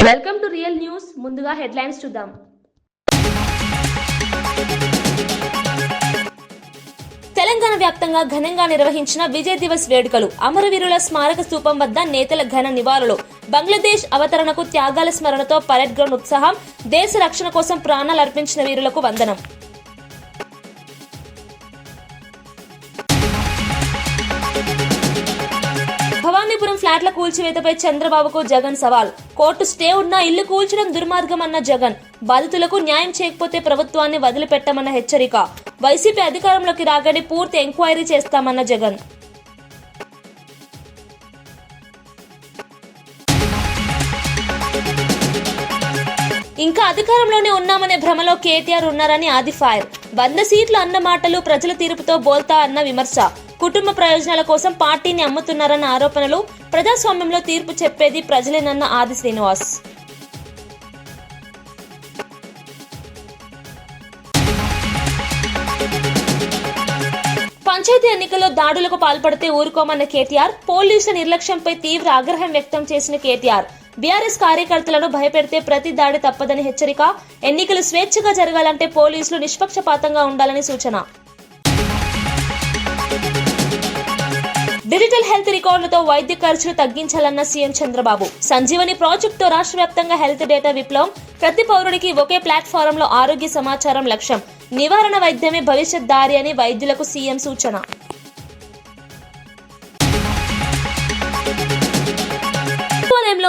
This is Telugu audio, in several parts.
Welcome to real news. ముందుగా హెడ్లైన్స్ చూద్దాం. తెలంగాణ వ్యాప్తంగా ఘనంగా నిర్వహించిన విజయ్ దివస్ వేడుకలు. అమరవీరుల స్మారక స్తూపం వద్ద నేతల ఘన నివాళులు. బంగ్లాదేశ్ అవతరణకు త్యాగాల స్మరణతో పరేడ్ గ్రౌండ్ ఉత్సాహం. దేశ రక్షణ కోసం ప్రాణాలు అర్పించిన వీరులకు వందనం. భవానీపురం ఫ్లాట్ల కూల్చివేతపై చంద్రబాబుకు జగన్ సవాల్. కోర్టు స్టే ఉన్నా ఇల్లు కూల్చడం దుర్మార్గం అన్న జగన్. బాధితులకు న్యాయం చేయకపోతే ప్రభుత్వాన్ని వదిలిపెట్టమన్న హెచ్చరిక. వైసీపీ అధికారంలోకి రాగానే పూర్తి ఎంక్వైరీ చేస్తామన్న జగన్. ఇంకా అధికారంలోనే ఉన్నామనే భ్రమలో కేటీఆర్ ఉన్నారని ఆది ఫైర్. 100 సీట్లు అన్న మాటలు ప్రజల తీర్పుతో బోల్తా అన్న విమర్శ. కుటుంబ ప్రయోజనాల కోసం పార్టీని అమ్ముతున్నారన్న ఆరోపణలు. ప్రజాస్వామ్యంలో తీర్పు చెప్పేది ప్రజలేనన్న ఆది శ్రీనివాస్. పంచాయతీ ఎన్నికల్లో దాడులకు పాల్పడితే ఊరుకోమన్న కేటీఆర్. పోలీసుల నిర్లక్ష్యంపై తీవ్ర ఆగ్రహం వ్యక్తం చేసిన కేటీఆర్. బీఆర్ఎస్ కార్యకర్తలను భయపెడితే ప్రతి దాడి తప్పదని హెచ్చరిక. ఎన్నికలు స్వేచ్ఛగా జరగాలంటే పోలీసులు నిష్పక్షపాతంగా ఉండాలని సూచన. డిజిటల్ హెల్త్ రికార్డులతో వైద్య ఖర్చులు తగ్గించాలన్న సీఎం చంద్రబాబు. సంజీవని ప్రాజెక్టుతో రాష్ట్ర వ్యాప్తంగా హెల్త్ డేటా విప్లవం. ప్రతి పౌరుడికి ఒకే ప్లాట్ఫారంలో ఆరోగ్య సమాచారం లక్ష్యం. నివారణ వైద్యమే భవిష్యత్ దారి అని వైద్యులకు సీఎం సూచన.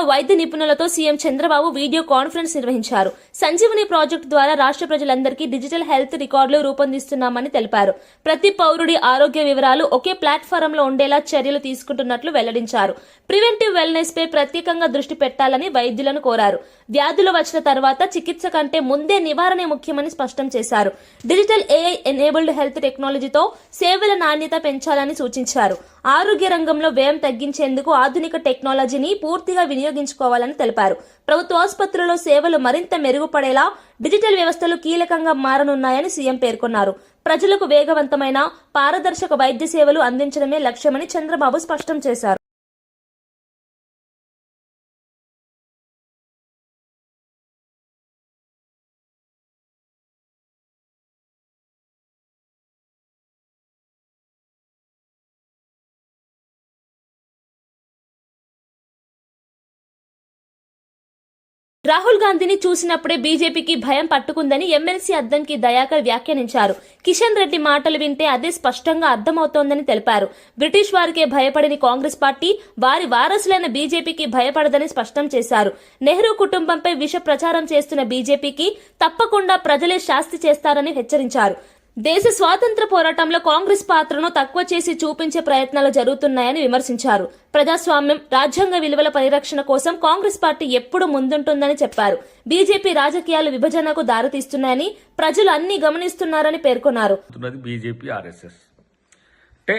వైద్య నిపుణులతో సీఎం చంద్రబాబు వీడియో కాన్ఫరెన్స్ నిర్వహించారు. సంజీవని ప్రాజెక్టు ద్వారా రాష్ట్ర ప్రజలందరికీ డిజిటల్ హెల్త్ రికార్డులు రూపొందిస్తున్నామని తెలిపారు. ప్రతి పౌరుడి ఆరోగ్య వివరాలు ఒకే ప్లాట్ఫారంలో ఉండేలా చర్యలు తీసుకుంటున్నట్లు వెల్లడించారు. ప్రివెంటివ్ వెల్నెస్ పై ప్రత్యేకంగా దృష్టి పెట్టాలని వైద్యులను కోరారు. వ్యాధులు వచ్చిన తర్వాత చికిత్స కంటే ముందే నివారణే ముఖ్యమని స్పష్టం చేశారు. డిజిటల్ ఏఐ ఎనేబుల్డ్ హెల్త్ టెక్నాలజీతో సేవల నాణ్యత పెంచాలని సూచించారు. ఆరోగ్య రంగంలో వ్యయం తగ్గించేందుకు ఆధునిక టెక్నాలజీని పూర్తిగా వినియోగించుకోవాలని తెలిపారు. ప్రభుత్వ ఆసుపత్రుల్లో సేవలు మరింత మెరుగుపడేలా డిజిటల్ వ్యవస్థలు కీలకంగా మారనున్నాయని సీఎం పేర్కొన్నారు. ప్రజలకు వేగవంతమైన పారదర్శక వైద్య సేవలు అందించడమే లక్ష్యమని చంద్రబాబు స్పష్టం చేశారు. రాహుల్ గాంధీని చూసినప్పుడే బీజేపీకి భయం పట్టుకుందని ఎమ్మెల్సీ అద్దంకి దయాకర్ వ్యాఖ్యానించారు. కిషన్ రెడ్డి మాటలు వింటే అదే స్పష్టంగా అర్థమవుతోందని తెలిపారు. బ్రిటిష్ వారికే భయపడని కాంగ్రెస్ పార్టీ వారి వారసులైన బీజేపీకి భయపడదని స్పష్టం చేశారు. నెహ్రూ కుటుంబంపై విష ప్రచారం చేస్తున్న బీజేపీకి తప్పకుండా ప్రజలే శాస్తి చేస్తారని హెచ్చరించారు. దేశ స్వాతంత్ర పోరాటంలో కాంగ్రెస్ పాత్రను తక్కువ చేసి చూపించే ప్రయత్నాలు జరుగుతున్నాయని విమర్శించారు. ప్రజాస్వామ్యం, రాజ్యాంగ విలువల పరిరక్షణ కోసం కాంగ్రెస్ పార్టీ ఎప్పుడూ ముందుంటుందని చెప్పారు. బీజేపీ రాజకీయాలు విభజనకు దారితీస్తున్నాయని ప్రజలు అన్ని గమనిస్తున్నారని పేర్కొన్నారు. బీజేపీ ఆర్ఎస్ఎస్ అంటే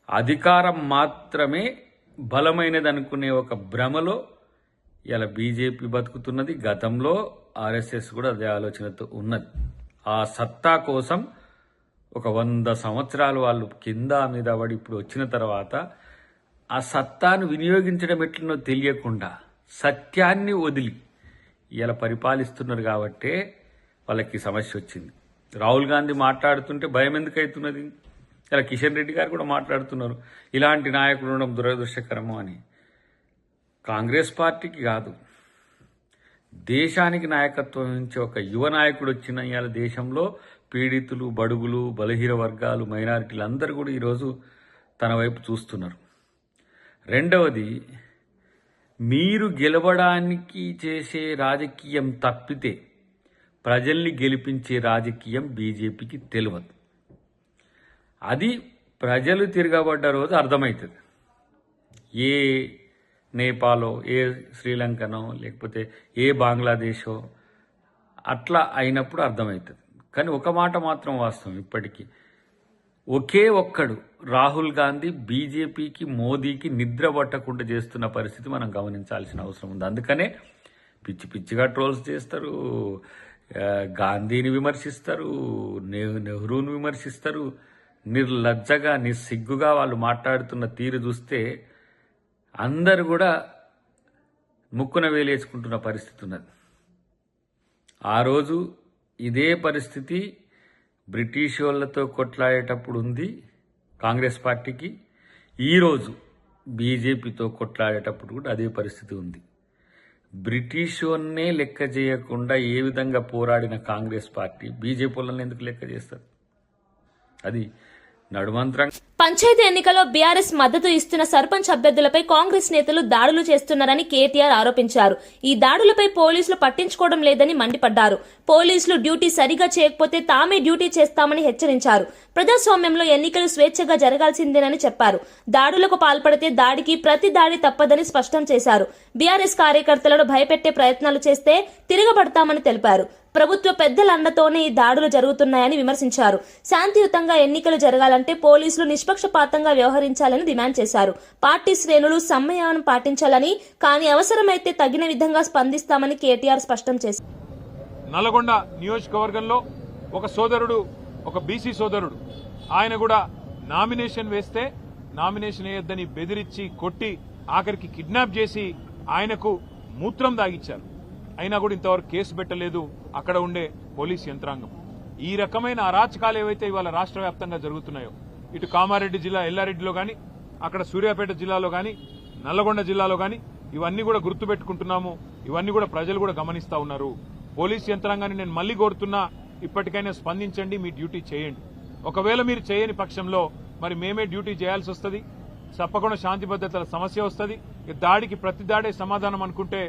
అధికారం మాత్రమే బలమైనది అనుకునే ఒక భ్రమలో ఇలా బీజేపీ బతుకుతున్నది. గతంలో ఆర్ఎస్ఎస్ కూడా అదే ఆలోచనతో ఉన్నది. ఆ సత్తా కోసం ఒక 100 సంవత్సరాలు వాళ్ళు కింద మీద పడి ఇప్పుడు వచ్చిన తర్వాత ఆ సత్తాను వినియోగించడం ఎట్లనో తెలియకుండా సత్యాన్ని వదిలి ఇలా పరిపాలిస్తున్నారు. కాబట్టే వాళ్ళకి సమస్య వచ్చింది. రాహుల్ గాంధీ మాట్లాడుతుంటే భయం ఎందుకు అవుతున్నది? ఇలా కిషన్ రెడ్డి గారు కూడా మాట్లాడుతున్నారు, ఇలాంటి నాయకులు ఉండడం దురదృష్టకరము అని. కాంగ్రెస్ పార్టీకి కాదు, దేశానికి నాయకత్వం వహించే ఒక యువ నాయకుడు వచ్చిన ఇవాళ దేశంలో పీడితులు, బడుగులు, బలహీన వర్గాలు, మైనారిటీలు అందరూ కూడా ఈరోజు తన వైపు చూస్తున్నారు. రెండవది, మీరు గెలవడానికి చేసే రాజకీయం తప్పితే ప్రజల్ని గెలిపించే రాజకీయం బీజేపీకి తెలియదు. అది ప్రజలు తిరగబడ్డ రోజు అర్థమవుతుంది. ఏ నేపాలో, ఏ శ్రీలంకనో, లేకపోతే ఏ బంగ్లాదేశో అట్లా అయినప్పుడు అర్థమవుతుంది. కానీ ఒక మాట మాత్రం వాస్తవం, ఇప్పటికీ ఒకే ఒక్కడు రాహుల్ గాంధీ బీజేపీకి, మోదీకి నిద్ర పట్టకుండా చేస్తున్న పరిస్థితి మనం గమనించాల్సిన అవసరం ఉంది. అందుకనే పిచ్చి పిచ్చిగా ట్రోల్స్ చేస్తారు, గాంధీని విమర్శిస్తారు, నెహ్రూని విమర్శిస్తారు. నిర్లజ్జగా, నిస్సిగ్గుగా వాళ్ళు మాట్లాడుతున్న తీరు చూస్తే అందరు కూడా ముక్కున వేలేసుకుంటున్న పరిస్థితి ఉన్నది. ఆ రోజు ఇదే పరిస్థితి బ్రిటిష్ వాళ్ళతో కొట్లాడేటప్పుడు ఉంది కాంగ్రెస్ పార్టీకి. ఈరోజు బీజేపీతో కొట్లాడేటప్పుడు కూడా అదే పరిస్థితి ఉంది. బ్రిటిష్ వాళ్ళనే లెక్క చేయకుండా ఏ విధంగా పోరాడిన కాంగ్రెస్ పార్టీ బీజేపీ వాళ్ళని ఎందుకు లెక్క చేస్తారు? అది నడుమంత్రం. పంచాయతీ ఎన్నికల్లో బీఆర్ఎస్ మద్దతు ఇస్తున్న సర్పంచ్ అభ్యర్థులపై కాంగ్రెస్ నేతలు దాడులు చేస్తున్నారని కేటీఆర్ ఆరోపించారు. ఈ దాడులపై పోలీసులు పట్టించుకోవడం లేదని మండిపడ్డారు. పోలీసులు డ్యూటీ సరిగా చేయకపోతే తామే డ్యూటీ చేస్తామని హెచ్చరించారు. ప్రజాస్వామ్యంలో ఎన్నికలు స్వేచ్ఛగా జరగాల్సిందేనని చెప్పారు. దాడులకు పాల్పడితే దాడికి ప్రతి దాడి తప్పదని స్పష్టం చేశారు. బీఆర్ఎస్ కార్యకర్తలను భయపెట్టే ప్రయత్నాలు చేస్తే తిరగబడతామని తెలిపారు. ప్రభుత్వ పెద్దల అండతోనే ఈ దాడులు జరుగుతున్నాయని విమర్శించారు. శాంతియుతంగా ఎన్నికలు జరగాలంటే పోలీసులు నిష్పక్షపాతంగా వ్యవహరించాలని డిమాండ్ చేశారు. పార్టీ శ్రేణులు సంయమనం పాటించాలని, కానీ అవసరమైతే తగిన విధంగా స్పందిస్తామని కేటీఆర్ స్పష్టం చేశారు. నల్లగొండ నియోజకవర్గంలో ఒక సోదరుడు, ఒక బీసీ సోదరుడు, ఆయన కూడా నామినేషన్ వేస్తే నామినేషన్ వేయొద్దని బెదిరించి కొట్టి ఆఖరికి కిడ్నాప్ చేసి ఆయనకు మూత్రం దాగిచ్చారు. అయినా కూడా ఇంతవరకు కేసు పెట్టలేదు అక్కడ ఉండే పోలీస్ యంత్రాంగం. ఈ రకమైన అరాచకాలు ఏవైతే ఇవాళ రాష్ట్ర వ్యాప్తంగా జరుగుతున్నాయో, ఇటు కామారెడ్డి జిల్లా ఎల్లారెడ్డిలో గాని, అక్కడ సూర్యాపేట జిల్లాలో గాని, నల్లగొండ జిల్లాలో గాని, ఇవన్నీ కూడా గుర్తుపెట్టుకుంటున్నాము. ఇవన్నీ కూడా ప్రజలు కూడా గమనిస్తా ఉన్నారు. పోలీస్ యంత్రాంగాన్ని నేను మళ్లీ కోరుతున్నా, ఇప్పటికైనా స్పందించండి, మీ డ్యూటీ చేయండి. ఒకవేళ మీరు చేయని పక్షంలో మరి మేమే డ్యూటీ చేయాల్సి వస్తుంది. తప్పకుండా శాంతి భద్రతల సమస్య వస్తుంది. దాడికి ప్రతి దాడే సమాధానం అనుకుంటే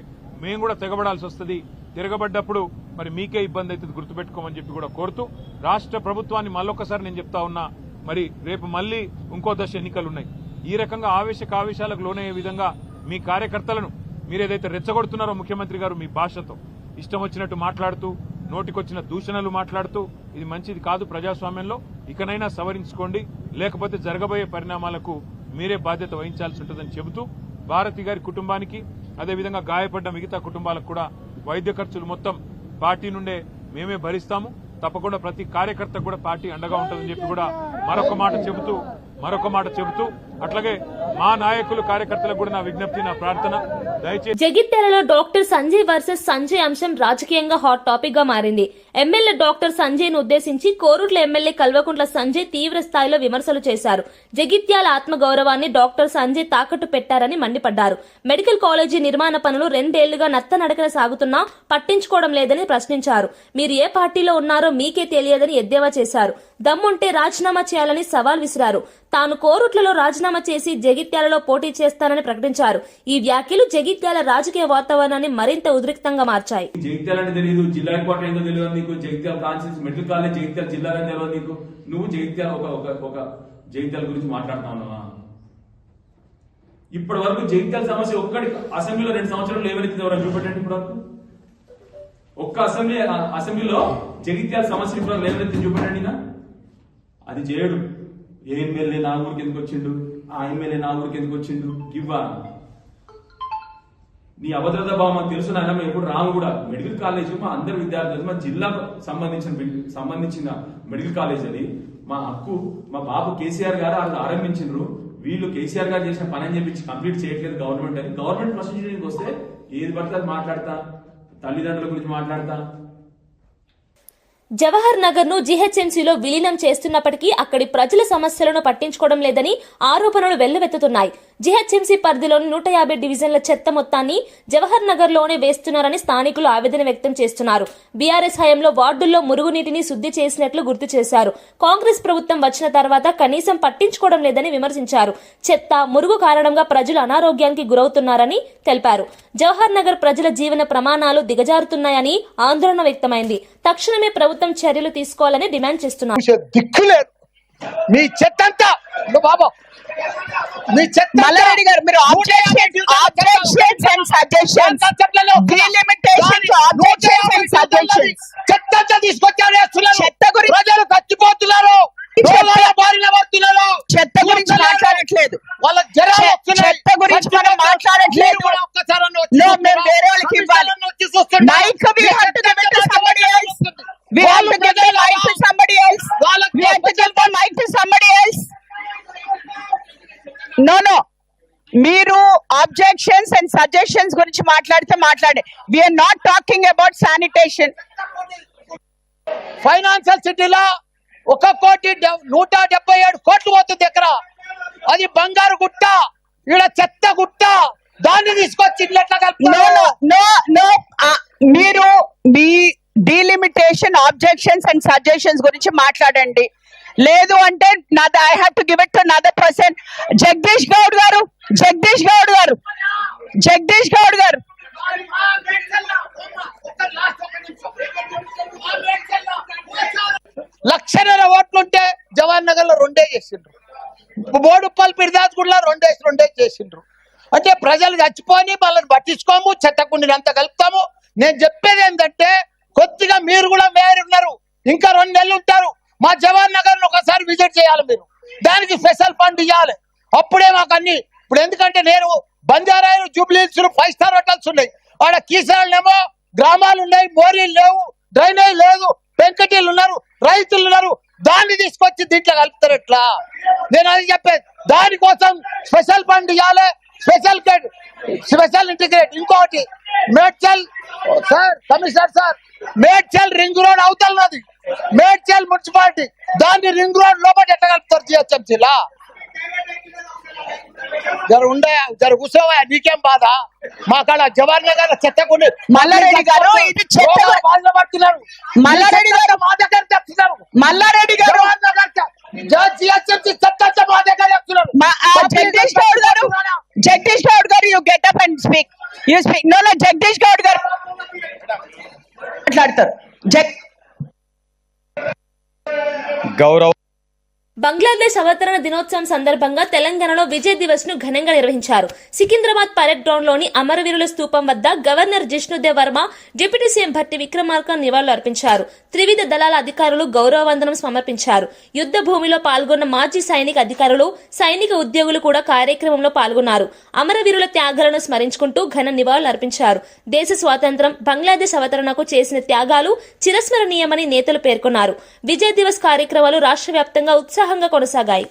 మేము కూడా తెగబడాల్సి వస్తుంది. తిరగబడ్డప్పుడు మరి మీకే ఇబ్బంది అవుతుంది, గుర్తుపెట్టుకోమని చెప్పి కూడా కోరుతూ, రాష్ట్ర ప్రభుత్వాన్ని మళ్ళొకసారి నేను చెప్తా ఉన్నా, మరి రేపు మళ్లీ ఇంకో దశ ఎన్నికలున్నాయి. ఈ రకంగా ఆవేశాలకు లోనయ్యే విధంగా మీ కార్యకర్తలను మీరేదైతే రెచ్చగొడుతున్నారో ముఖ్యమంత్రి గారు మీ భాషతో ఇష్టం వచ్చినట్టు మాట్లాడుతూ, నోటికొచ్చిన దూషణలు మాట్లాడుతూ, ఇది మంచిది కాదు ప్రజాస్వామ్యంలో. ఇకనైనా సవరించుకోండి, లేకపోతే జరగబోయే పరిణామాలకు మీరే బాధ్యత వహించాల్సి ఉంటుందని చెబుతూ, భారతి గారి కుటుంబానికి, అదేవిధంగా గాయపడ్డ మిగతా కుటుంబాలకు కూడా వైద్య ఖర్చులు మొత్తం పార్టీ నుండే మేమే భరిస్తాము. తప్పకుండా ప్రతి కార్యకర్తకు కూడా పార్టీ అండగా ఉంటుందని చెప్పి కూడా మరొక మాట చెబుతూ అట్లాగే మా నాయకులు కార్యకర్తలకు కూడా నా విజ్ఞప్తి, నా ప్రార్థన, దయచేసి. జగిత్యాలలో డాక్టర్ సంజయ్ వర్సెస్ సంజయ్ అంశం రాజకీయంగా హాట్ టాపిక్ గా మారింది. ఎమ్మెల్యే డాక్టర్ సంజయ్ ను ఉద్దేశించి కోరుట్ల ఎమ్మెల్యే కల్వకుంట్ల సంజయ్ తీవ్ర స్థాయిలో విమర్శలు చేశారు. జగిత్యాల ఆత్మగౌరవాన్ని డాక్టర్ సంజయ్ తాకట్టు పెట్టారని మండిపడ్డారు. మెడికల్ కాలేజీ నిర్మాణ పనులు 2 ఏళ్లుగా నత్తనడకన సాగుతున్నా పట్టించుకోవడం లేదని ప్రశ్నించారు. మీరు ఏ పార్టీలో ఉన్నారో మీకే తెలియదని ఎద్దేవా చేశారు. దమ్ముంటే రాజీనామా చేయాలని సవాల్ విసిరారు. తాను కోరుట్లలో రాజీనామా చేసి జగిత్యాలలో పోటీ చేస్తానని ప్రకటించారు. ఈ వ్యాఖ్యలు జగిత్యాల రాజకీయ వాతావరణాన్ని మరింత ఉద్రిక్తంగా మార్చాయి. జగిత్యాల అంటే తెలియదు, జిల్లా హెడ్ క్వార్టర్ ఏందో తెలియదు నీకు, Jagtial constituency medical college Jagtial జిల్లా తెలియదు నీకు. నువ్వు జగిత్యాల ఒక జగిత్యాల గురించి మాట్లాడుతున్నావా? ఇప్పటి వరకు జగిత్యాల సమస్య ఒక్కడి అసెంబ్లీలో 2 సంవత్సరాలు లేవనెత్తింది ఎవరైనా చూపెట్టండి. ఇప్పటి వరకు ఒక్క అసెంబ్లీలో జగిత్యాల సమస్య ఇప్పుడు లేవనెత్తి చూపెట్టండి. అది చేయడు. ఏ ఎమ్మెల్యే నా ఊరికి ఎందుకు వచ్చిండు, ఆ ఎమ్మెల్యే నా ఊరికి ఎందుకు వచ్చిండు, ఇవ్వా నీ అభద్రతా భావం మాకు తెలుసు నాయన. మేము ఎప్పుడు రాము కూడా. మెడికల్ కాలేజ్ మా అందరి విద్యార్థులు, మా జిల్లాకు సంబంధించిన మెడికల్ కాలేజ్ అది మా హక్కు. మా బాబు కేసీఆర్ గారు వాళ్ళు ఆరంభించారు. వీళ్ళు కేసీఆర్ గారు చేసిన పని అని చెప్పి కంప్లీట్ చేయట్లేదు గవర్నమెంట్ అని. గవర్నమెంట్ ప్రొసీజర్కి వస్తే ఏది పడితే అది మాట్లాడతా, తల్లిదండ్రుల గురించి మాట్లాడతా. జవహర్ నగర్ ను జీహెచ్ఎంసీలో విలీనం చేస్తున్నప్పటికీ అక్కడి ప్రజల సమస్యలను పట్టించుకోవడం లేదని ఆరోపణలు వెల్లువెత్తుతున్నాయి. జీహెచ్ఎంసీ పరిధిలోని 150 డివిజన్ల చెత్త మొత్తాన్ని జవహర్ నగర్ లోనే వేస్తున్నారని స్థానికులు ఆవేదన వ్యక్తం చేస్తున్నారు. బీఆర్ఎస్ హయాంలో వార్డుల్లో మురుగునీటిని శుద్ధి చేసినట్లు గుర్తు చేశారు. కాంగ్రెస్ ప్రభుత్వం వచ్చిన తర్వాత కనీసం పట్టించుకోవడం లేదని విమర్శించారు. చెత్త, మురుగు కారణంగా ప్రజలు అనారోగ్యానికి గురవుతున్నారని తెలిపారు. జవహర్ నగర్ ప్రజల జీవన ప్రమాణాలు దిగజారుతున్నాయని ఆందోళన వ్యక్తమైంది. తక్షణమే ప్రభుత్వం చర్యలు తీసుకోవాలని డిమాండ్ చేస్తున్నారు. దిక్కులేదు మీ చెత్త అంతా బాబా, మీ చెత్త మల్లారెడ్డి గారు మీరు ఆబ్జెక్షన్స్ అండ్ సజెషన్స్ చెత్త అంతా తీసుకొచ్చారు. చెత్త గురించి ప్రజలు చచ్చిపోతున్నారు, బారిన పడుతున్నారు. చెత్త గురించి మాట్లాడట్లేదు, వాళ్ళ జనాలు చెత్త గురించి మనం మాట్లాడట్లేదు. మేము వేరే వాళ్ళకి ఇవ్వాలి. Mic we have to give it to somebody else. We have to give the mic to somebody else. We have to give the mic to somebody else. No. మీరు ఆబ్జెక్షన్స్ అండ్ సజెషన్స్ సజెషన్స్ గురించి మాట్లాడితే మాట్లాడే. We are not talking about sanitation. Financial సిటీలో 1,177 కోట్లు పోతుంది ఎకరా. అది బంగారు గుట్ట, ఈడ చెత్త గుట్ట. దాన్ని తీసుకొచ్చి ఇట్లా నో కలుపుతున్నారు. నో నో మీరు మీ డీలిమిటేషన్ ఆబ్జెక్షన్స్ అండ్ సజెషన్స్ గురించి మాట్లాడండి. లేదు అంటే నాది I have to give it to another person. Jagadish Goud గారు లక్షన్నర ఓట్లుంటే జవహర్ నగర్ లో 2 చేసిండ్రు. బోడుప్పల్ పిరిదాస్గూడలో 2 చేసిండ్రు. అంటే ప్రజలు చచ్చిపోని వాళ్ళని పట్టించుకోము, చెత్తకుండినంత కలుపుతాము. నేను చెప్పేది ఏంటంటే కొద్దిగా మీరు కూడా మేయర్ ఉన్నారు, ఇంకా 2 నెలలు ఉంటారు. మా జవహర్ నగర్ ను ఒకసారి విజిట్ చేయాలి మీరు. దానికి స్పెషల్ ఫండ్ ఇవ్వాలి. అప్పుడే మాకు అన్ని. ఇప్పుడు ఎందుకంటే నేను బంజారాలు, జూబ్లీహిల్స్ 5 స్టార్ హోటల్స్ ఉన్నాయి. ఆడ కీసరాళ్ళేమో గ్రామాలు ఉన్నాయి, మోరీలు లేవు, డ్రైనేజ్ లేదు, పెంకటీలు ఉన్నారు, రైతులు ఉన్నారు. దాన్ని తీసుకొచ్చి దీంట్లో కలుపుతారు ఎట్లా? నేను అది చెప్పేది. దానికోసం స్పెషల్ ఫండ్ ఇవ్వాలి, స్పెషల్ ఇంటిగ్రేట్. ఇంకోటి Medchal sir, commissioner sir, Medchal ring road అవతలది, మేడ్చల్ మున్సిపాలిటీ, దాన్ని రింగ్ రోడ్ లోపల ఎట్లా కలుపుతారు జిహెచ్ఎంసీలా? జర కూర్చోవా, నీకేం బాధ? మా కాడ జవహర్ నగర్ చెత్తకుండి మల్లారెడ్డి గారు ఇది చెత్త. పడుతున్నారు. మల్లారెడ్డి గారు మా దగ్గర చెప్తున్నారు. మల్లారెడ్డి గారు జవహర్ నగర్ జిహెచ్ఎంసీ చెత్త మా దగ్గర చెప్తున్నారు. జగదీష్ గౌడ్ గారు you get up and speak. You speak. No Jagadish Goud గారు మాట్లాడతారు. గౌరవ బంగ్లాదేశ్ అవతరణ దినోత్సవం సందర్భంగా తెలంగాణలో విజయ్ దివస్ ను ఘనంగా నిర్వహించారు. సికింద్రాబాద్ పరేడ్ గ్రౌండ్ లోని అమరవీరుల స్తూపం వద్ద governor Jishnu Dev Varma, deputy CM Bhatti Vikramarka నివాళులు అర్పించారు. త్రివిధ దళాల అధికారులు గౌరవ వందనం సమర్పించారు. యుద్ధ భూమిలో పాల్గొన్న మాజీ సైనిక అధికారులు, సైనిక ఉద్యోగులు కూడా కార్యక్రమంలో పాల్గొన్నారు. అమరవీరుల త్యాగాలను స్మరించుకుంటూ ఘన నివాళులు అర్పించారు. దేశ స్వాతంత్ర్యం, బంగ్లాదేశ్ అవతరణకు చేసిన త్యాగాలు చిరస్మరణీయమని నేతలు పేర్కొన్నారు. విజయ్ దివస్ కార్యక్రమాలు రాష్ట్ర వ్యాప్తంగా ఉత్సాహంగా కొనసాగాయి.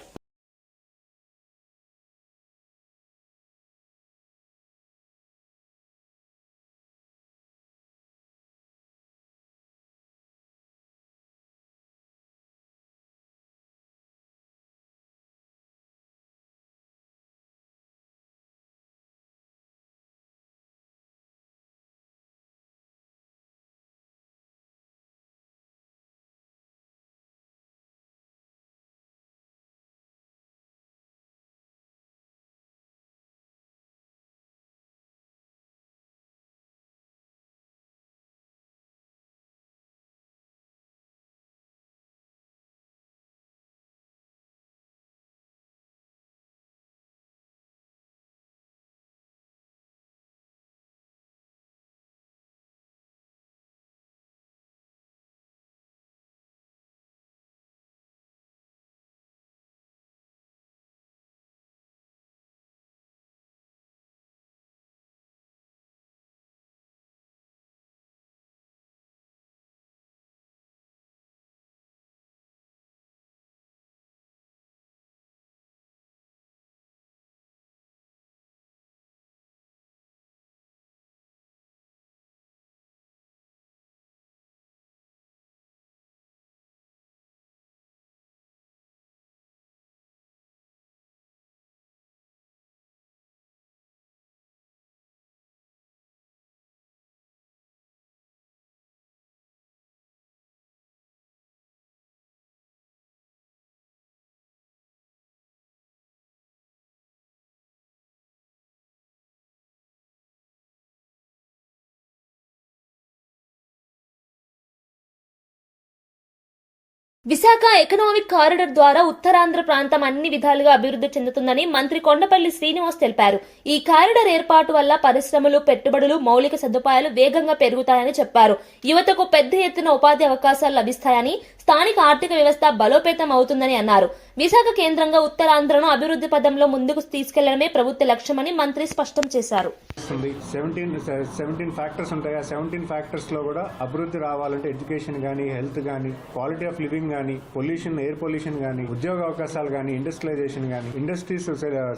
విశాఖ ఎకనామిక్ కారిడార్ ద్వారా ఉత్తరాంధ్ర ప్రాంతం అన్ని విధాలుగా అభివృద్ధి చెందుతుందని మంత్రి కొండపల్లి శ్రీనివాస్ తెలిపారు. ఈ కారిడార్ ఏర్పాటు వల్ల పరిశ్రమలు, పెట్టుబడులు, మౌలిక సదుపాయాలు వేగంగా పెరుగుతాయని చెప్పారు. యువతకు పెద్ద ఎత్తున ఉపాధి అవకాశాలు లభిస్తాయని, స్థానిక ఆర్థిక వ్యవస్థ బలోపేతం అవుతుందని అన్నారు. విశాఖ కేంద్రంగా ఉత్తరాంధ్రను అభివృద్ధి పదంలో ముందుకు తీసుకెళ్లడమే ప్రభుత్వ లక్ష్యమని మంత్రి స్పష్టం చేశారు. 17 ఫ్యాక్టర్స్ ఉంటాయి. ఆ 17 ఫ్యాక్టర్స్ లో కూడా అభివృద్ధి రావాలంటే ఎడ్యుకేషన్ గానీ, హెల్త్ గానీ, క్వాలిటీ ఆఫ్ లివింగ్ గానీ, పొల్యూషన్, ఎయిర్ పొల్యూషన్ గానీ, ఉద్యోగ అవకాశాలు గానీ, ఇండస్ట్రియలైజేషన్ గానీ, ఇండస్ట్రీస్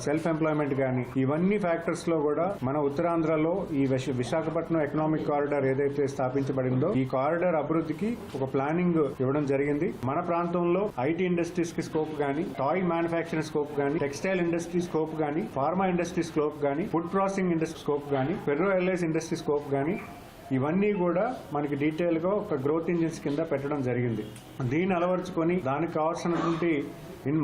సెల్ఫ్ ఎంప్లాయ్మెంట్ గానీ, ఇవన్నీ ఫ్యాక్టర్స్ లో కూడా మన ఉత్తరాంధ్రలో ఈ విశాఖపట్నం ఎకనామిక్ కారిడార్ ఏదైతే స్థాపించబడిందో ఈ కారిడార్ అభివృద్ధికి ఒక ప్లానింగ్ ఇవ్వడం జరిగింది. మన ప్రాంతంలో ఐటీ ఇండస్ట్రీస్ కి స్కోప్ గానీ, టాయ్ మ్యానుఫ్యాక్చరింగ్ స్కోప్ గానీ, టెక్స్టైల్ ఇండస్ట్రీ స్కోప్ గానీ, ఫార్మా ఇండస్ట్రీ స్కోప్ గానీ, ఫుడ్ ప్రాసెసింగ్ ఇండస్ట్రీ స్కోప్ గానీ, ఫెర్రో ఎల్ఐస్ ఇండస్ట్రీ స్కోప్ గానీ, ఇవన్నీ కూడా మనకి డీటెయిల్ గా ఒక గ్రోత్ ఇంజిన్స్ కింద పెట్టడం జరిగింది. దీన్ని అలవర్చుకొని దానికి కావాల్సినటువంటి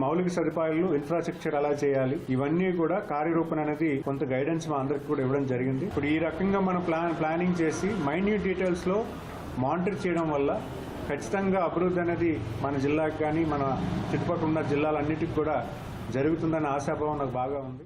మౌలిక సదుపాయాలు, ఇన్ఫ్రాస్ట్రక్చర్ ఎలా చేయాలి, ఇవన్నీ కూడా కార్యరూపణ అనేది కొంత గైడెన్స్ మా అందరికి కూడా ఇవ్వడం జరిగింది. ఇప్పుడు ఈ రకంగా మనం ప్లానింగ్ చేసి మైన్యూట్ డీటెయిల్స్ లో మానిటర్ చేయడం వల్ల ఖచ్చితంగా అభివృద్ధి అనేది మన జిల్లాకి కానీ, మన చుట్టుపక్కల ఉన్న జిల్లాలన్నిటికీ కూడా జరుగుతుందన్న ఆశాభావం నాకు బాగా ఉంది.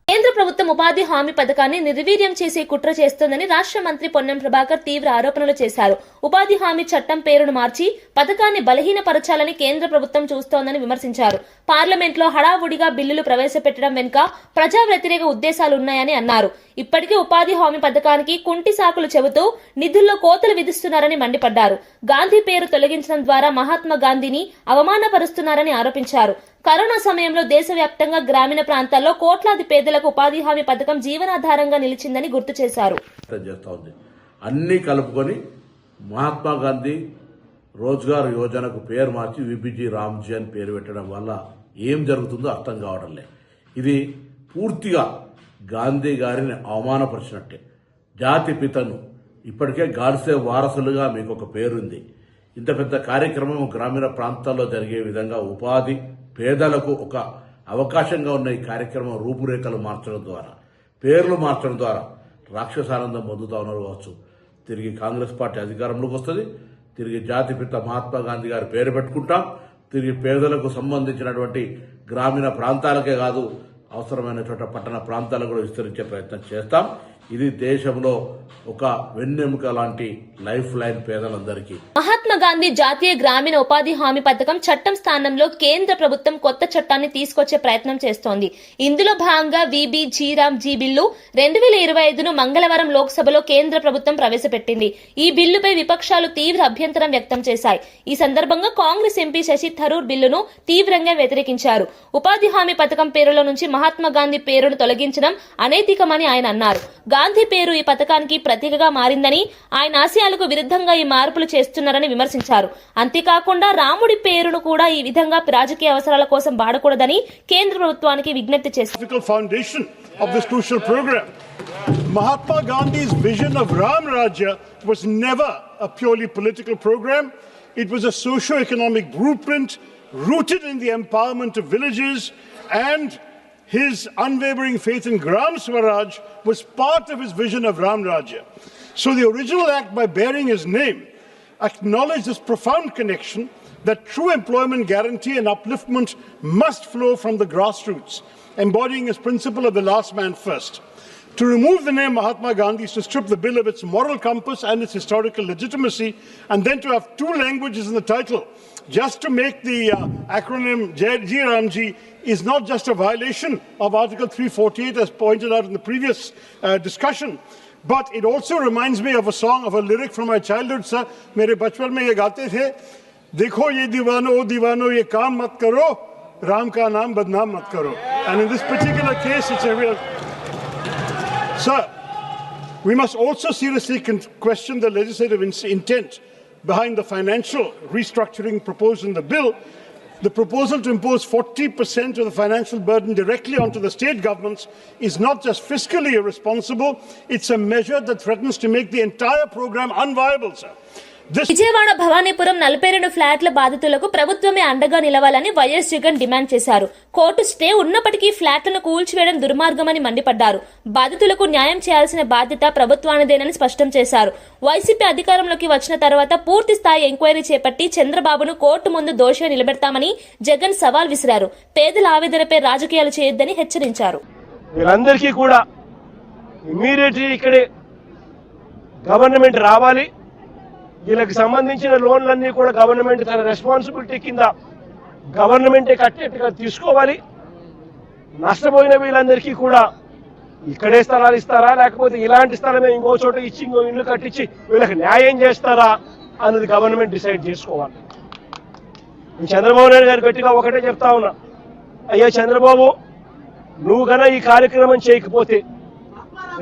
కేంద్ర ప్రభుత్వం ఉపాధి హామీ పథకాన్ని నిర్వీర్యం చేసే కుట్ర చేస్తోందని రాష్ట్ర మంత్రి పొన్నం ప్రభాకర్ తీవ్ర ఆరోపణలు చేశారు. ఉపాధి హామీ చట్టం పేరును మార్చి పథకాన్ని బలహీనపరచాలని కేంద్ర ప్రభుత్వం చూస్తోందని విమర్శించారు. పార్లమెంట్లో హడావుడిగా బిల్లులు ప్రవేశపెట్టడం వెనుక ప్రజా వ్యతిరేక ఉద్దేశాలున్నాయని అన్నారు. ఇప్పటికే ఉపాధి హామీ పథకానికి కుంటి సాకులు చెబుతూ నిధుల్లో కోతలు విధిస్తున్నారని మండిపడ్డారు. గాంధీ పేరు తొలగించడం ద్వారా మహాత్మా గాంధీని అవమానపరుస్తున్నారని ఆరోపించారు. కరోనా సమయంలో దేశవ్యాప్తంగా గ్రామీణ ప్రాంతాల్లో కోట్లాది పేదలకు ఉపాధి హామీ పథకం జీవనాధారంగా నిలిచిందని గుర్తు చేశారు. అన్ని కలుపుకొని మహాత్మా గాంధీ రోజ్గార్ యోజనకు పేరు మార్చి విబిజీ రామ్జీ అని పేరు పెట్టడం వల్ల ఏం జరుగుతుందో అర్థం కావడం లేదు. ఇది పూర్తిగా గాంధీ గారిని అవమానపరిచినట్టే. జాతి పితను ఇప్పటికే గాడ్సే వారసులుగా మీకు ఒక పేరుంది. ఇంత పెద్ద కార్యక్రమం గ్రామీణ ప్రాంతాల్లో జరిగే విధంగా ఉపాధి పేదలకు ఒక అవకాశంగా ఉన్న ఈ కార్యక్రమం రూపురేఖలు మార్చడం ద్వారా, పేర్లు మార్చడం ద్వారా రాక్షసానందం పొందుతా ఉన్నారు కావచ్చు. తిరిగి కాంగ్రెస్ పార్టీ అధికారంలోకి వస్తుంది. తిరిగి జాతిపిత మహాత్మా గాంధీ గారి పేరు పెట్టుకుంటాం. తిరిగి పేదలకు సంబంధించినటువంటి గ్రామీణ ప్రాంతాలకే కాదు, అవసరమైన చోట పట్టణ ప్రాంతాలకు కూడా విస్తరించే ప్రయత్నం చేస్తాం. ఇది దేశంలో ఒక వెన్నెముక లాంటి లైఫ్ లైన్ పేదలందరికీ. మహాత్మా గాంధీ జాతీయ గ్రామీణ ఉపాధి హామీ పథకం చట్టం స్థానంలో కేంద్ర ప్రభుత్వం కొత్త చట్టాన్ని తీసుకొచ్చే ప్రయత్నం చేస్తోంది. ఇందులో భాగంగా విబిజీ బిల్లు 2025ను మంగళవారం లోక్సభలో కేంద్ర ప్రభుత్వం ప్రవేశపెట్టింది. ఈ బిల్లుపై విపక్షాలు తీవ్ర అభ్యంతరం వ్యక్తం చేశాయి. ఈ సందర్భంగా కాంగ్రెస్ ఎంపీ శశి థరూర్ బిల్లును తీవ్రంగా వ్యతిరేకించారు. ఉపాధి హామీ పథకం పేరులో నుంచి మహాత్మా గాంధీ పేరును తొలగించడం అనైతికమని ఆయన అన్నారు. గాంధీ పేరు ఈ పథకానికి ప్రతీకగా మారిందని, ఆయన ఆశయాలకు విరుద్ధంగా ఈ మార్పులు చేస్తున్నారని విమర్శించారు. అంతేకాకుండా రాముడి పేరును కూడా ఈ విధంగా రాజకీయ అవసరాల కోసం వాడకూడదని కేంద్ర ప్రభుత్వానికి విజ్ఞప్తి చేశారు. Foundation of this crucial program. Mahatma Gandhi's vision of Ram Rajya was never a purely political program. It was a socio-economic blueprint rooted in the empowerment of villages, and his unwavering faith in Gram Swaraj was part of his vision of Ram Rajya. So the original act, by bearing his name, acknowledged this profound connection that true employment guarantee and upliftment must flow from the grassroots, embodying his principle of the last man first. To remove the name Mahatma Gandhi is to strip the bill of its moral compass and its historical legitimacy, and then to have two languages in the title just to make the acronym J. Ramji is not just a violation of Article 348 as pointed out in the previous discussion, but it also reminds me of a song, of a lyric from my childhood. Sir, mere bachpan mein ye gaate the, dekho ye divano ye kaam mat karo, Ram ka naam badnaam mat karo. And in this particular case it's a real... Sir, we must also seriously question the legislative intent behind the financial restructuring proposed in the bill. The proposal to impose 40% of the financial burden directly onto the state governments is not just fiscally irresponsible, it's a measure that threatens to make the entire program unviable, sir. Vijayawada Bhavanipuram 42 ఫ్లాట్ల బాధితులకు ప్రభుత్వమే అండగా నిలవాలని వైఎస్ జగన్ డిమాండ్ చేశారు. కోర్టు స్టే ఉన్నప్పటికీ ఫ్లాట్లను కూల్చివేయడం దుర్మార్గమని మండిపడ్డారు. బాధితులకు న్యాయం చేయాల్సిన బాధ్యత ప్రభుత్వానిదేనని స్పష్టం చేశారు. వైసీపీ అధికారంలోకి వచ్చిన తర్వాత పూర్తి స్థాయి ఎంక్వైరీ చేపట్టి చంద్రబాబును కోర్టు ముందు దోషిగా నిలబెడతామని జగన్ సవాల్ విసిరారు. పేదల ఆవేదనపై రాజకీయాలు చేయొద్దని హెచ్చరించారు. వీళ్ళందరికీ కూడా ఇమ్మీడియట్లీ ఇక్కడే గవర్నమెంట్ రావాలి, వీళ్ళకి సంబంధించిన లోన్లన్నీ కూడా గవర్నమెంట్ తన రెస్పాన్సిబిలిటీ కింద గవర్నమెంటే కట్టేట్టుగా తీసుకోవాలి. నష్టపోయిన వీళ్ళందరికీ కూడా ఇక్కడే స్థలాలు ఇస్తారా, లేకపోతే ఇలాంటి స్థలమే ఇంకో చోట ఇచ్చి ఇంకో ఇల్లు కట్టించి వీళ్ళకి న్యాయం చేస్తారా అన్నది గవర్నమెంట్ డిసైడ్ చేసుకోవాలి. చంద్రబాబు నాయుడు గారు గట్టిగా ఒకటే చెప్తా ఉన్నా, అయ్యా చంద్రబాబు, నువ్వు గన ఈ కార్యక్రమం చేయకపోతే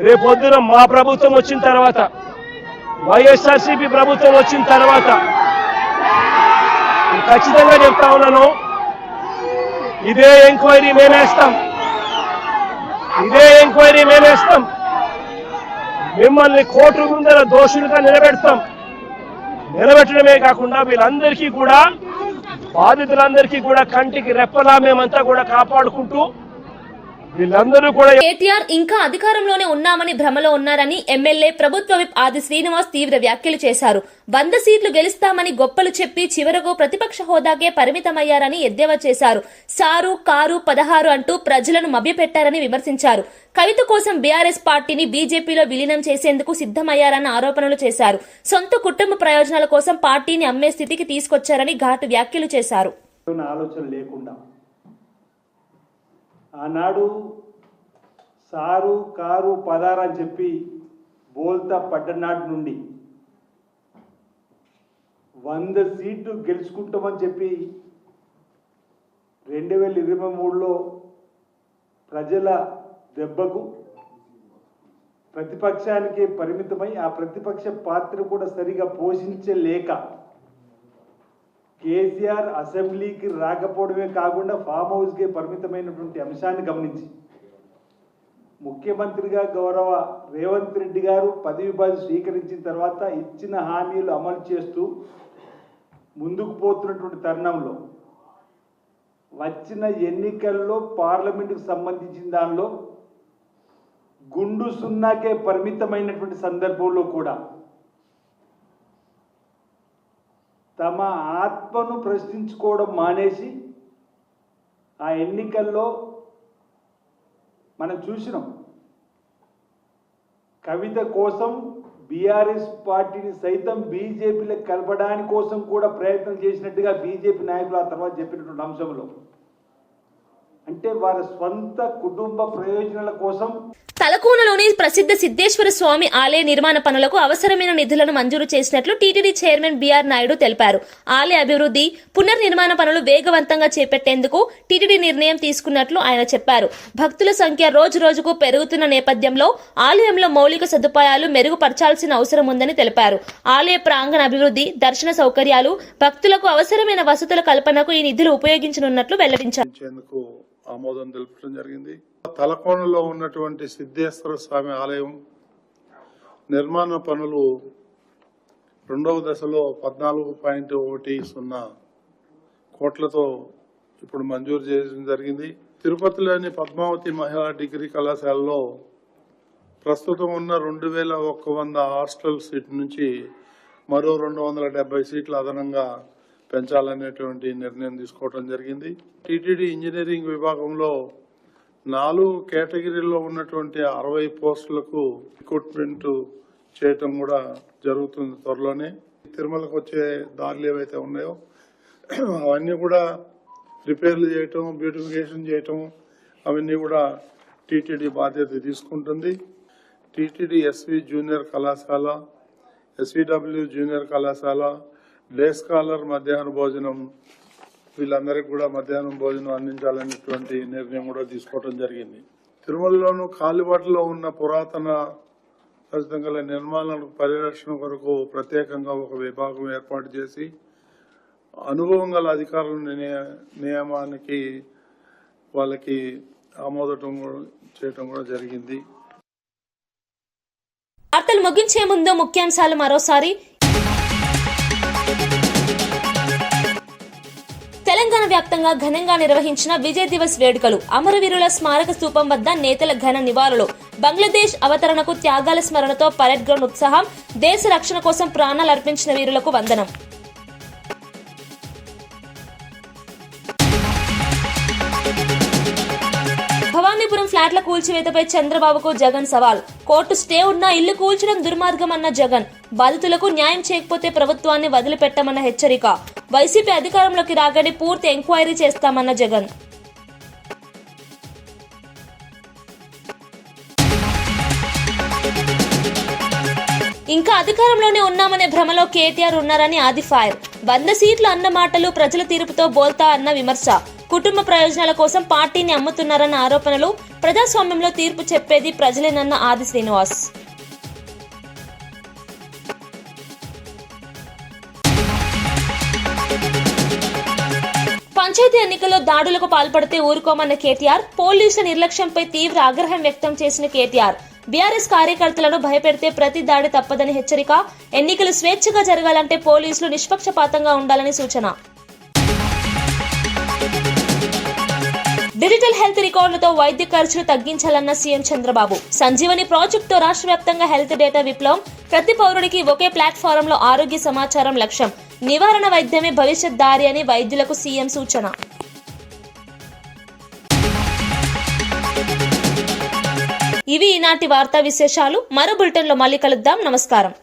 రేపొద్దున మా ప్రభుత్వం వచ్చిన తర్వాత, వైఎస్ఆర్సీపీ ప్రభుత్వం వచ్చిన తర్వాత ఖచ్చితంగా చెప్తా ఉన్నాను, ఇదే ఎంక్వైరీ మేమేస్తాం, మిమ్మల్ని కోర్టు ముందర దోషులుగా నిలబెట్టడమే కాకుండా వీళ్ళందరికీ కూడా, బాధితులందరికీ కూడా కంటికి రెప్పలా మేమంతా కూడా కాపాడుకుంటూ వీళ్ళందరూ కూడా కేటీఆర్ ఇంకా అధికారంలోనే ఉన్నామని భ్రమలో ఉన్నారని ఎమ్మెల్యే ప్రభుత్వ విప్ ఆది శ్రీనివాస్ తీవ్ర వ్యాఖ్యలు చేశారు. 100 సీట్లు గెలుస్తామని గొప్పలు చెప్పి చివరకు ప్రతిపక్ష హోదాకే పరిమితమయ్యారని ఎద్దేవా చేశారు. సారు కారు 16 అంటూ ప్రజలను మభ్యపెట్టారని విమర్శించారు. కవిత కోసం బీఆర్ఎస్ పార్టీని బీజేపీలో విలీనం చేసేందుకు సిద్దమయ్యారన్న ఆరోపణలు చేశారు. సొంత కుటుంబ ప్రయోజనాల కోసం పార్టీని అమ్మే స్థితికి తీసుకొచ్చారని ఘాటు వ్యాఖ్యలు చేశారు. ఆలోచన లేకుండా ఆనాడు సారు కారు 16 అని చెప్పి బోల్తా పడ్డనాటి నుండి 100 సీట్లు గెలుచుకుంటామని చెప్పి 2023లో ప్రజల దెబ్బకు ప్రతిపక్షానికి పరిమితమై ఆ ప్రతిపక్ష పాత్ర కూడా సరిగా పోషించలేక కేసీఆర్ అసెంబ్లీకి రాకపోవడమే కాకుండా ఫామ్ హౌస్కే పరిమితమైనటువంటి అంశాన్ని గమనించి ముఖ్యమంత్రిగా గౌరవ రేవంత్ రెడ్డి గారు పదవి బాధ్యత స్వీకరించిన తర్వాత ఇచ్చిన హామీలు అమలు చేస్తూ ముందుకు పోతున్నటువంటి తరుణంలో వచ్చిన ఎన్నికల్లో పార్లమెంటుకు సంబంధించిన దానిలో గుండు సున్నాకే పరిమితమైనటువంటి సందర్భంలో కూడా తమ ఆత్మను ప్రశ్నించుకోవడం మానేసి ఆ ఎన్నికల్లో మనం చూసినాం, కవిత కోసం బీఆర్ఎస్ పార్టీని సైతం బీజేపీలో కలపడానికి కోసం కూడా ప్రయత్నం చేసినట్టుగా బీజేపీ నాయకులు ఆ తర్వాత చెప్పినటువంటి అంశంలో, అంటే వారి స్వంత కుటుంబ ప్రయోజనాల కోసం తలకోనలోని ప్రసిద్ధ సిద్ధేశ్వర స్వామి ఆలయ నిర్మాణ పనులకు అవసరమైన నిధులను మంజూరు చేసినట్లు టీటీడీ చైర్మన్ బీఆర్ నాయుడు తెలిపారు. ఆలయ అభివృద్ధి పునర్నిర్మాణ పనులు వేగవంతంగా చేపట్టేందుకు టీటీడీ నిర్ణయం తీసుకున్నట్లు ఆయన చెప్పారు. భక్తుల సంఖ్య రోజు రోజుకు పెరుగుతున్న నేపథ్యంలో ఆలయంలో మౌలిక సదుపాయాలు మెరుగుపరచాల్సిన అవసరం ఉందని తెలిపారు. ఆలయ ప్రాంగణ అభివృద్ధి, దర్శన సౌకర్యాలు, భక్తులకు అవసరమైన వసతుల కల్పనకు ఈ నిధులు ఉపయోగించనున్నట్లు వెల్లడించారు. ఆమోదం తెలపడం జరిగింది. తలకోనలో ఉన్నటువంటి సిద్ధేశ్వర స్వామి ఆలయం నిర్మాణ పనులు 2వ దశలో 14.10 కోట్లతో ఇప్పుడు మంజూరు చేయడం జరిగింది. తిరుపతిలోని పద్మావతి మహిళా డిగ్రీ కళాశాలలో ప్రస్తుతం ఉన్న 2100 హాస్టల్ సీట్ నుంచి మరో 270 సీట్లు అదనంగా పెంచాలనేటువంటి నిర్ణయం తీసుకోవడం జరిగింది. టీటీడీ ఇంజనీరింగ్ విభాగంలో 4 కేటగిరీల్లో ఉన్నటువంటి 60 పోస్టులకు రిక్రూట్మెంట్ చేయటం కూడా జరుగుతుంది త్వరలోనే. తిరుమలకు వచ్చే దారులు ఏవైతే ఉన్నాయో అవన్నీ కూడా రిపేర్లు చేయటం, బ్యూటిఫికేషన్ చేయటం అవన్నీ కూడా టీటీడీ బాధ్యత తీసుకుంటుంది. టీటీడీ ఎస్వి జూనియర్ కళాశాల, ఎస్విడబ్ల్యూ జూనియర్ కళాశాల, డే స్కాలర్ మధ్యాహ్న భోజనం, వీళ్ళందరికీ కూడా మధ్యాహ్నం భోజనం అందించాలనేటువంటి నిర్ణయం కూడా తీసుకోవడం జరిగింది. తిరుమలలోను కాలిబాటలో ఉన్న పురాతన గల నిర్మాణాల పరిరక్షణ కొరకు ప్రత్యేకంగా ఒక విభాగం ఏర్పాటు చేసి అనుభవం గల అధికారుల నియమానికి వాళ్ళకి ఆమోదం చేయటం కూడా జరిగింది. వార్తలు ముగించే ముందు ముఖ్యాంశాలు మరోసారి. తెలంగాణ వ్యాప్తంగా ఘనంగా నిర్వహించిన విజయ్ దివస్ వేడుకలు, అమరవీరుల స్మారక స్తూపం వద్ద నేతల ఘన నివాళులు, బంగ్లాదేశ్ అవతరణకు త్యాగాల స్మరణతో పరేడ్ గ్రౌండ్ ఉత్సాహం, దేశ రక్షణ కోసం ప్రాణాలు అర్పించిన వీరులకు వందనం. భవానీపురం ఫ్లాట్ల కూల్చివేతపై చంద్రబాబుకు జగన్ సవాల్. కోర్టు స్టే ఉన్నా ఇల్లు కూల్చడం దుర్మార్గం అన్న జగన్. బాధితులకు న్యాయం చేయకపోతే ప్రభుత్వాన్ని వదిలిపెట్టమన్న హెచ్చరిక. వైసీపీ అధికారంలోకి రాగానే పూర్తి ఎంక్వైరీ చేస్తామన్న జగన్. ఇంకా అధికారంలోనే ఉన్నామనే భ్రమలో కేటీఆర్ ఉన్నారని ఆది ఫైర్. 100 సీట్లు అన్న మాటలు ప్రజల తీర్పుతో బోల్తా అన్న విమర్శ. కుటుంబ ప్రయోజనాల కోసం పార్టీని అమ్ముతున్నారన్న ఆరోపణలు. ప్రజాస్వామ్యంలో తీర్పు చెప్పేది ప్రజలేనన్న ఆది శ్రీనివాస్. పంచాయతీ ఎన్నికల్లో దాడులకు పాల్పడితే ఊరుకోమన్న కేటీఆర్. పోలీసుల నిర్లక్ష్యంపై తీవ్ర ఆగ్రహం వ్యక్తం చేసిన కేటీఆర్. బీఆర్ఎస్ కార్యకర్తలను భయపెడితే ప్రతి దాడి తప్పదని హెచ్చరిక. ఎన్నికలు స్వేచ్ఛగా జరగాలంటే పోలీసులు నిష్పక్షపాతంగా ఉండాలని సూచన. డిజిటల్ హెల్త్ రికార్డులతో వైద్య ఖర్చులు తగ్గించాలన్న సీఎం చంద్రబాబు. సంజీవని ప్రాజెక్టుతో రాష్ట్ర వ్యాప్తంగా హెల్త్ డేటా విప్లవం. ప్రతి పౌరుడికి ఒకే ప్లాట్ఫారంలో ఆరోగ్య సమాచారం లక్ష్యం. నివారణ వైద్యమే భవిష్యత్ దారి అని వైద్యులకు సీఎం సూచన. ఇవి ఈనాటి వార్తా విశేషాలు. మరో బులెటిన్లో మళ్ళీ కలుద్దాం. నమస్కారం.